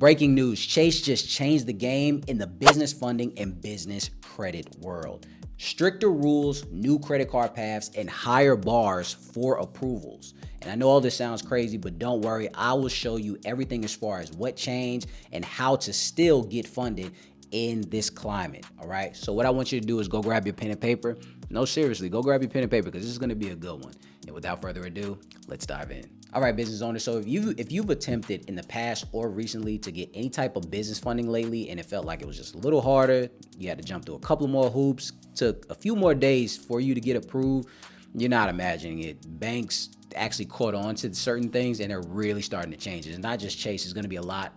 Breaking news, Chase just changed the game in the business funding and business credit world. Stricter rules, new credit card paths, and higher bars for approvals. And I know all this sounds crazy, but don't worry, I will show you everything as far as what changed and how to still get funded in this climate, all right? So what I want you to do is go grab your pen and paper. No, seriously, go grab your pen and paper because this is gonna be a good one. And without further ado, let's dive in. All right, business owners, so if you've attempted in the past or recently to get any type of business funding lately and it felt like it was just a little harder, you had to jump through a couple more hoops, took a few more days for you to get approved, you're not imagining it. Banks actually caught on to certain things and they're really starting to change it. It's not just Chase, it's gonna be a lot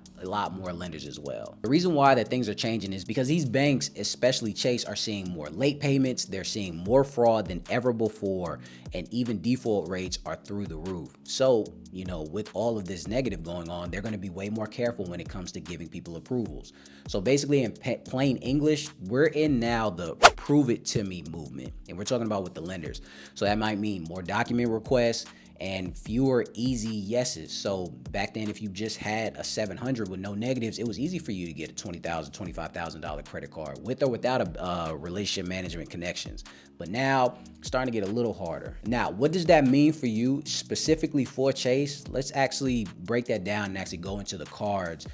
more lenders as well. The reason why that things are changing is because these banks, especially Chase, are seeing more late payments, they're seeing more fraud than ever before, and even default rates are through the roof. So, with all of this negative going on, they're gonna be way more careful when it comes to giving people approvals. So basically in plain English, we're in now the prove it to me movement, and we're talking about with the lenders. So that might mean more document requests and fewer easy yeses. So back then, if you just had a 700 with no negatives, it was easy for you to get a $20,000, $25,000 credit card with or without a relationship management connections. But now it's starting to get a little harder. Now, what does that mean for you specifically for Chase? Let's actually break that down and actually go into the cards.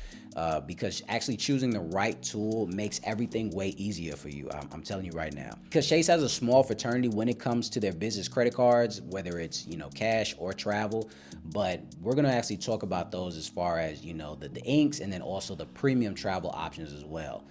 Because actually choosing the right tool makes everything way easier for you. I'm telling you right now. Because Chase has a small fraternity when it comes to their business credit cards, whether it's cash or travel. But we're gonna actually talk about those as far as the inks and then also the premium travel options as well.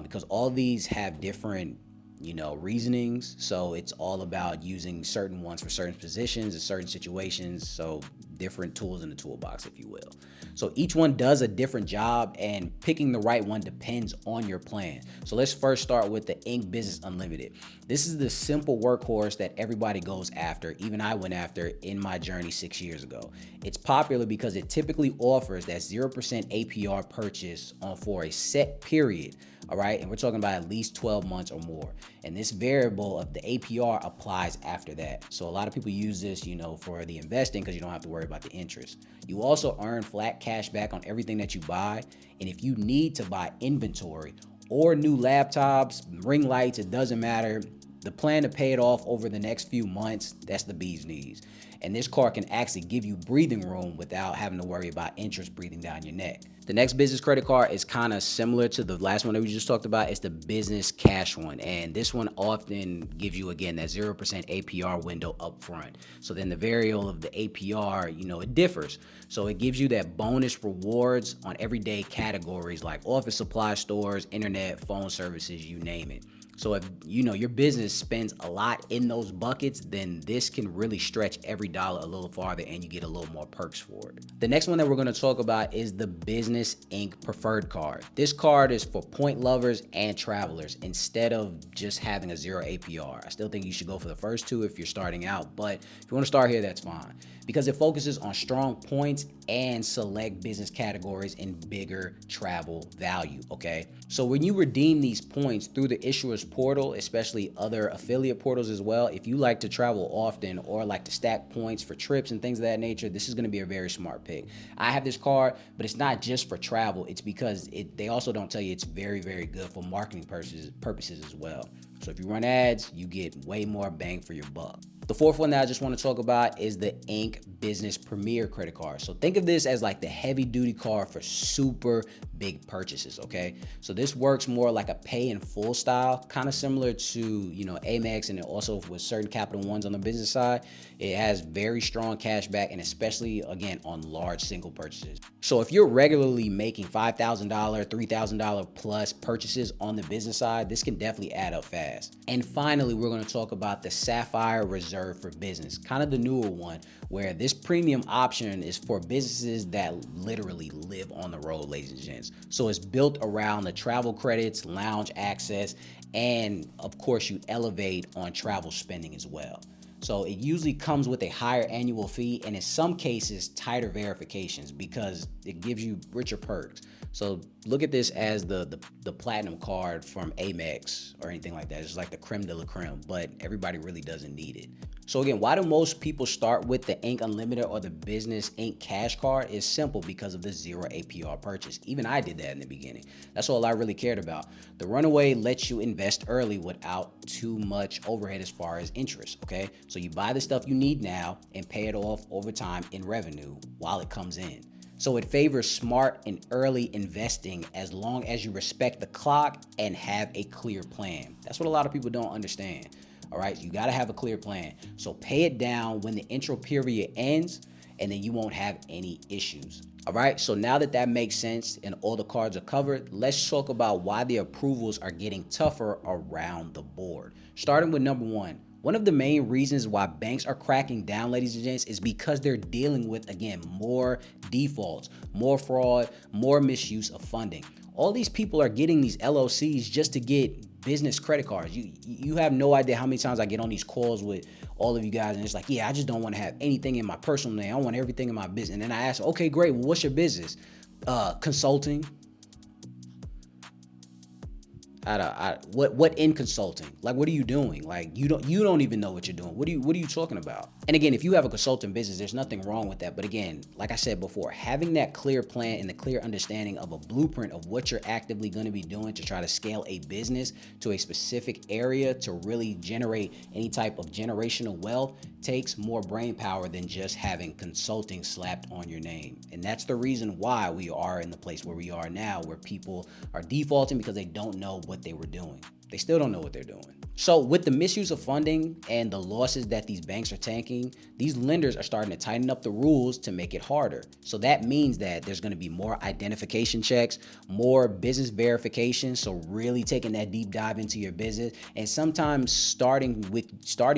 Because all these have different reasonings. So it's all about using certain ones for certain positions and certain situations. So different tools in the toolbox, if you will. So each one does a different job, and picking the right one depends on your plan. So let's first start with the Ink Business Unlimited. This is the simple workhorse that everybody goes after. Even I went after in my journey 6 years ago. It's popular because it typically offers that 0% APR purchase for a set period. All right, and we're talking about at least 12 months or more. And this variable of the APR applies after that. So a lot of people use this, for the investing because you don't have to worry about the interest. You also earn flat cash back on everything that you buy. And if you need to buy inventory or new laptops, ring lights, it doesn't matter. The plan to pay it off over the next few months, that's the bee's knees. And this card can actually give you breathing room without having to worry about interest breathing down your neck. The next business credit card is kind of similar to the last one that we just talked about. It's the business cash one. And this one often gives you, again, that 0% APR window up front. So then the variable of the APR, it differs. So it gives you that bonus rewards on everyday categories like office supply stores, internet, phone services, you name it. So if your business spends a lot in those buckets, then this can really stretch every dollar a little farther and you get a little more perks for it. The next one that we're going to talk about is the Business Ink Preferred Card. This card is for point lovers and travelers instead of just having a 0 APR. I still think you should go for the first two if you're starting out, but if you want to start here, that's fine. Because it focuses on strong points and select business categories and bigger travel value, okay? So when you redeem these points through the issuer's portal, especially other affiliate portals as well, if you like to travel often or like to stack points for trips and things of that nature, this is gonna be a very smart pick. I have this card, but it's not just for travel. It's because they also don't tell you it's very, very good for marketing purposes as well. So if you run ads, you get way more bang for your buck. The fourth one that I just want to talk about is the Ink Business Premier Credit Card. So think of this as like the heavy duty card for super big purchases, okay? So this works more like a pay in full style, kind of similar to, Amex, and also with certain Capital Ones on the business side. It has very strong cash back, and especially, again, on large single purchases. So if you're regularly making $5,000, $3,000 plus purchases on the business side, this can definitely add up fast. And finally, we're going to talk about the Sapphire Reserve for Business, kind of the newer one, where this premium option is for businesses that literally live on the road, ladies and gents. So it's built around the travel credits, lounge access, and of course you elevate on travel spending as well. So it usually comes with a higher annual fee and in some cases tighter verifications because it gives you richer perks. So look at this as the platinum card from Amex or anything like that. It's like the creme de la creme, but everybody really doesn't need it. So again, why do most people start with the Inc. Unlimited or the Business Inc. Cash Card? Is simple, because of the 0 APR purchase. Even I did that in the beginning. That's all I really cared about. The Runaway lets you invest early without too much overhead as far as interest, okay? So you buy the stuff you need now and pay it off over time in revenue while it comes in. So it favors smart and early investing as long as you respect the clock and have a clear plan. That's what a lot of people don't understand. All right, you got to have a clear plan. So pay it down when the intro period ends, and then you won't have any issues. All right, so now that that makes sense and all the cards are covered, let's talk about why the approvals are getting tougher around the board. Starting with number one. One of the main reasons why banks are cracking down, ladies and gents, is because they're dealing with, again, more defaults, more fraud, more misuse of funding. All these people are getting these LLCs just to get business credit cards. You have no idea how many times I get on these calls with all of you guys, and it's like, yeah, I just don't want to have anything in my personal name. I want everything in my business. And then I ask, okay, great. Well, what's your business? Consulting. What in consulting? Like, what are you doing? Like, you don't even know what you're doing. What are you talking about? And again, if you have a consulting business, there's nothing wrong with that. But again, like I said before, having that clear plan and the clear understanding of a blueprint of what you're actively going to be doing to try to scale a business to a specific area to really generate any type of generational wealth takes more brain power than just having consulting slapped on your name. And that's the reason why we are in the place where we are now, where people are defaulting because they don't know what they were doing. They still don't know what they're doing. So with the misuse of funding and the losses that these banks are taking, these lenders are starting to tighten up the rules to make it harder. So that means that there's going to be more identification checks, more business verification. So really taking that deep dive into your business, and sometimes starting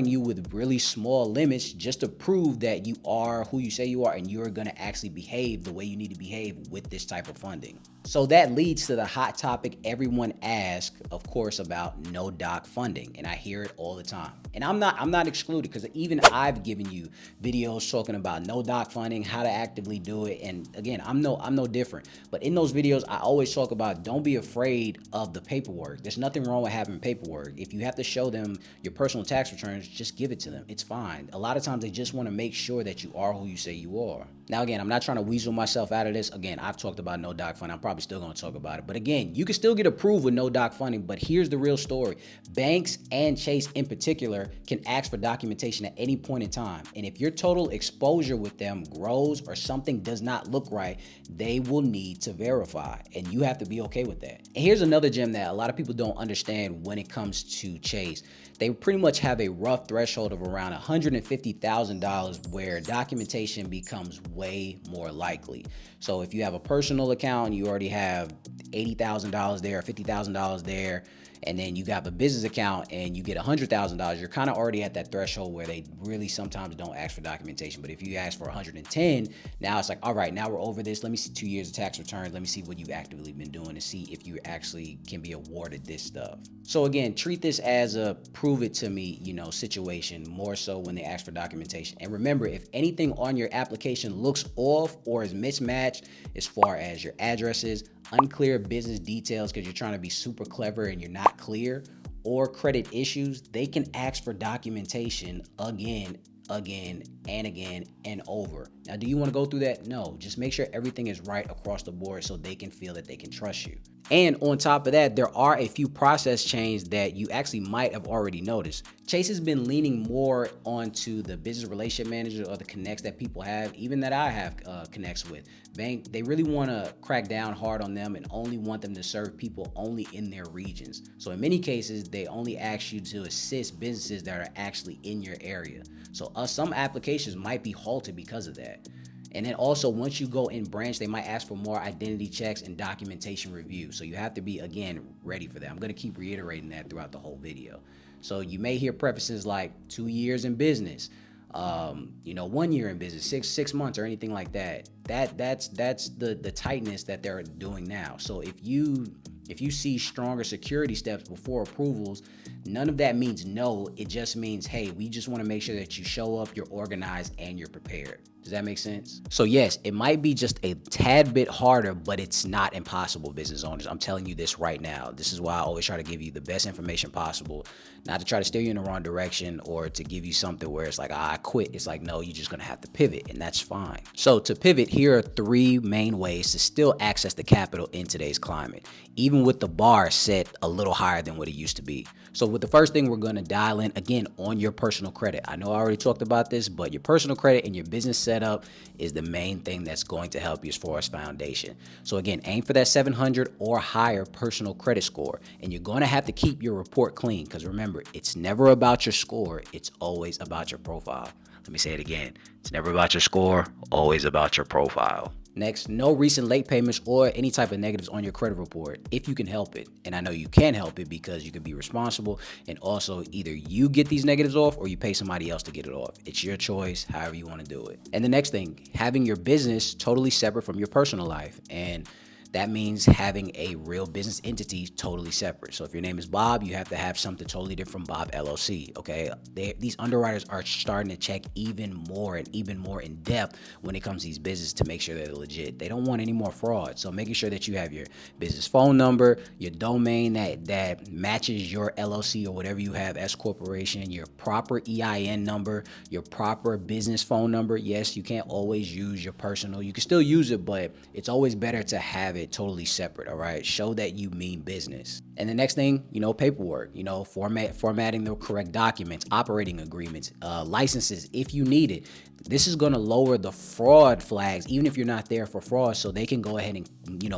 you with really small limits just to prove that you are who you say you are and you're going to actually behave the way you need to behave with this type of funding. So that leads to the hot topic everyone asks, of course, about no doc funding. And I hear it all the time. And I'm not excluded, because even I've given you videos talking about no doc funding, how to actively do it. And again, I'm no different. But in those videos, I always talk about, don't be afraid of the paperwork. There's nothing wrong with having paperwork. If you have to show them your personal tax returns, just give it to them. It's fine. A lot of times they just want to make sure that you are who you say you are. Now, again, I'm not trying to weasel myself out of this. Again, I've talked about no doc funding. I'm probably still going to talk about it. But again, you can still get approved with no doc funding. But here's the real story. Banks, and Chase in particular, can ask for documentation at any point in time. And if your total exposure with them grows or something does not look right, they will need to verify. And you have to be okay with that. And here's another gem that a lot of people don't understand when it comes to Chase. They pretty much have a rough threshold of around $150,000 where documentation becomes way more likely. So if you have a personal account, you already have $80,000 there, $50,000 there, and then you got the business account and you get $100,000, you're kind of already at that threshold where they really sometimes don't ask for documentation. But if you ask for 110, now it's like, all right, now we're over this. Let me see 2 years of tax returns. Let me see what you've actively been doing to see if you actually can be awarded this stuff. So again, treat this as a prove it to me, situation, more so when they ask for documentation. And remember, if anything on your application looks off or is mismatched as far as your addresses, unclear business details because you're trying to be super clever and you're not clear, or credit issues, they can ask for documentation again and over. Now, do you want to go through that? No, just make sure everything is right across the board so they can feel that they can trust you. And on top of that, there are a few process changes that you actually might have already noticed. Chase has been leaning more onto the business relationship manager or the connects that people have, even that I have connects with. They really want to crack down hard on them and only want them to serve people only in their regions. So in many cases, they only ask you to assist businesses that are actually in your area. So some applications might be halted because of that. And then also, once you go in branch, they might ask for more identity checks and documentation review. So you have to be, again, ready for that. I'm going to keep reiterating that throughout the whole video. So you may hear prefaces like 2 years in business, 1 year in business, six months or anything like that. That's the tightness that they're doing now. So if you see stronger security steps before approvals, none of that means no. It just means, hey, we just want to make sure that you show up, you're organized, and you're prepared. Does that make sense? So yes, it might be just a tad bit harder, but it's not impossible, business owners. I'm telling you this right now. This is why I always try to give you the best information possible, not to try to steer you in the wrong direction or to give you something where it's like, I quit. It's like, no, you're just going to have to pivot, and that's fine. So to pivot, here are 3 main ways to still access the capital in today's climate, even with the bar set a little higher than what it used to be. So with the first thing, we're going to dial in again on your personal credit. I know I already talked about this, but your personal credit and your business setup is the main thing that's going to help you as far as foundation. So again, aim for that 700 or higher personal credit score, and you're going to have to keep your report clean, because remember, it's never about your score. It's always about your profile. Let me say it again. It's never about your score, always about your profile. Next, no recent late payments or any type of negatives on your credit report if you can help it. And I know you can help it because you can be responsible, and also either you get these negatives off or you pay somebody else to get it off. It's your choice, however you want to do it. And the next thing, having your business totally separate from your personal life. And that means having a real business entity totally separate. So if your name is Bob, you have to have something totally different from Bob LLC, okay? These underwriters are starting to check even more in depth when it comes to these businesses to make sure they're legit. They don't want any more fraud. So making sure that you have your business phone number, your domain that matches your LLC or whatever you have as corporation, your proper EIN number, your proper business phone number. Yes, you can't always use your personal. You can still use it, but it's always better to have it totally separate. All right, show that you mean business. And the next thing, paperwork, formatting the correct documents, operating agreements, licenses if you need it. This is going to lower the fraud flags, even if you're not there for fraud, so they can go ahead and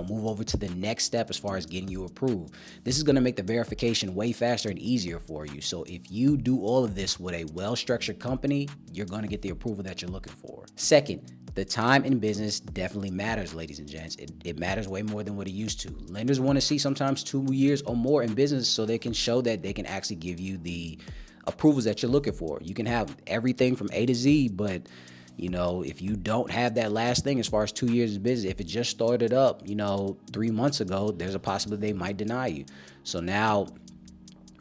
move over to the next step as far as getting you approved. This is going to make the verification way faster and easier for you. So if you do all of this with a well-structured company, you're going to get the approval that you're looking for. Second, the time in business definitely matters, ladies and gents. It matters way more than what it used to. Lenders want to see sometimes 2 years or more in business so they can show that they can actually give you the approvals that you're looking for. You can have everything from A to Z, but if you don't have that last thing as far as 2 years of business, if it just started up 3 months ago, there's a possibility they might deny you. So now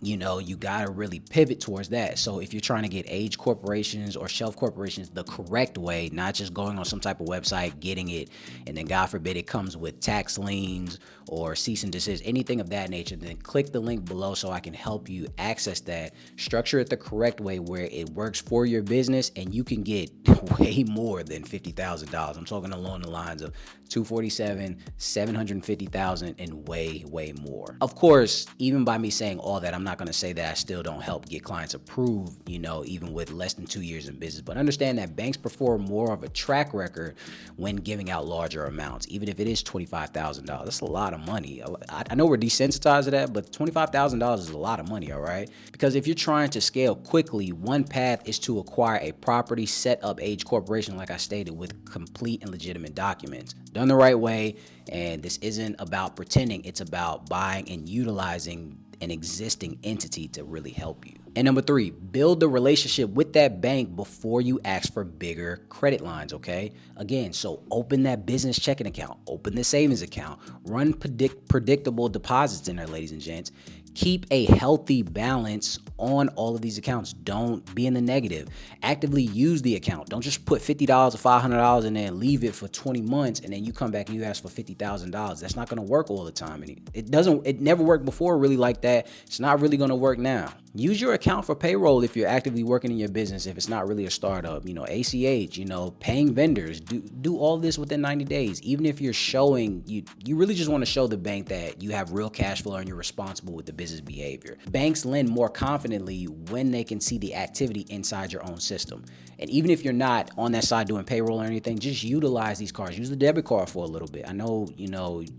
you got to really pivot towards that. So if you're trying to get age corporations or shelf corporations the correct way, not just going on some type of website, getting it, and then God forbid it comes with tax liens or cease and desist, anything of that nature, then click the link below so I can help you access that. Structure it the correct way where it works for your business and you can get way more than $50,000. I'm talking along the lines of $247,000, $750,000, and way more. Of course, even by me saying all that, I'm not going to say that I still don't help get clients approved, even with less than 2 years in business. But understand that banks prefer more of a track record when giving out larger amounts, even if it is $25,000. That's a lot of money. I know we're desensitized to that, but $25,000 is a lot of money, all right? Because if you're trying to scale quickly, one path is to acquire a property set up age corporation, like I stated, with complete and legitimate documents done the right way. And this isn't about pretending, it's about buying and utilizing an existing entity to really help you. And number 3, build the relationship with that bank before you ask for bigger credit lines, okay? Again, so open that business checking account, open the savings account, run predictable deposits in there, ladies and gents. Keep a healthy balance on all of these accounts. Don't be in the negative. Actively use the account. Don't just put $50 or $500 in there and leave it for 20 months and then you come back and you ask for $50,000. That's not going to work all the time. And it never worked before really like that. It's not really going to work now. Use your account for payroll if you're actively working in your business, if it's not really a startup, ACH, paying vendors, do all this within 90 days. Even if you're showing, you really just want to show the bank that you have real cash flow and you're responsible with the business behavior. Banks lend more confidently when they can see the activity inside your own system. And even if you're not on that side doing payroll or anything, just utilize these cards. Use the debit card for a little bit. I know, you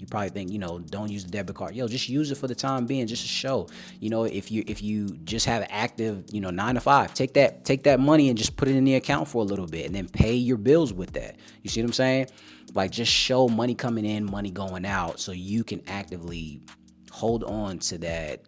probably think, don't use the debit card. Just use it for the time being, just to show, if you just have active, 9 to 5, take that money and just put it in the account for a little bit and then pay your bills with that. You see what I'm saying? Like, just show money coming in, money going out, so you can actively hold on to that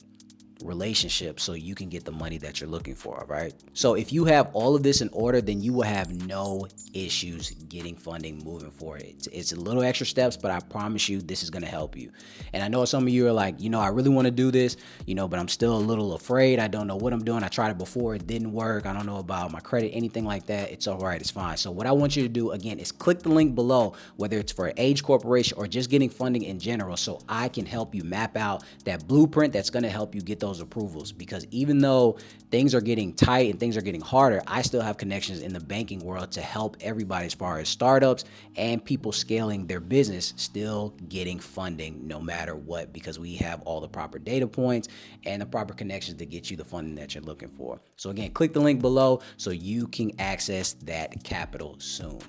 relationship so you can get the money that you're looking for, all right? So if you have all of this in order, then you will have no issues getting funding moving forward. It's a little extra steps, but I promise you this is going to help you. And I know some of you are like, I really want to do this, but I'm still a little afraid. I don't know what I'm doing. I tried it before. It didn't work. I don't know about my credit, anything like that. It's all right. It's fine. So what I want you to do, again, is click the link below, whether it's for Age Corporation or just getting funding in general, so I can help you map out that blueprint that's going to help you get those approvals. Because even though things are getting tight and things are getting harder, I still have connections in the banking world to help everybody as far as startups and people scaling their business still getting funding no matter what, because we have all the proper data points and the proper connections to get you the funding that you're looking for. So again, click the link below so you can access that capital soon.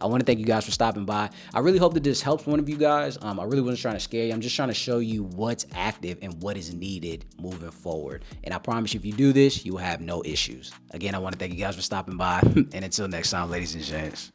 I want to thank you guys for stopping by. I really hope that this helps one of you guys. I really wasn't trying to scare you. I'm just trying to show you what's active and what is needed moving forward. And I promise you, if you do this, you will have no issues. Again, I want to thank you guys for stopping by. And until next time, ladies and gents.